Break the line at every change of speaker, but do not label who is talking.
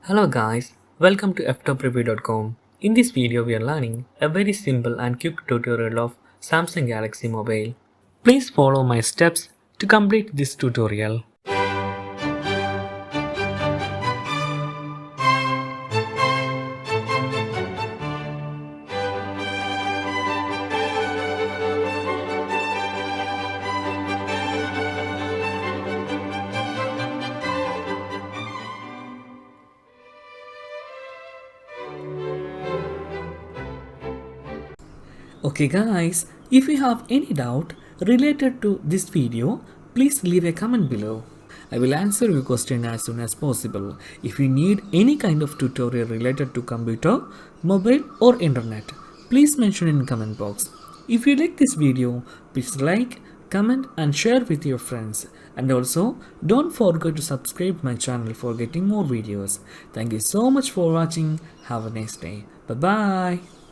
Hello guys, welcome to Ftopreview.com. In this video we are learning a very simple and quick tutorial of Samsung Galaxy Mobile. Please follow my steps to complete this tutorial. Okay guys, if you have any doubt related to this video, please leave a comment below. I will answer your question as soon as possible. If you need any kind of tutorial related to computer, mobile or internet, please mention in comment box. If you like this video, please like, comment and share with your friends. And also, don't forget to subscribe my channel for getting more videos. Thank you so much for watching. Have a nice day. Bye bye.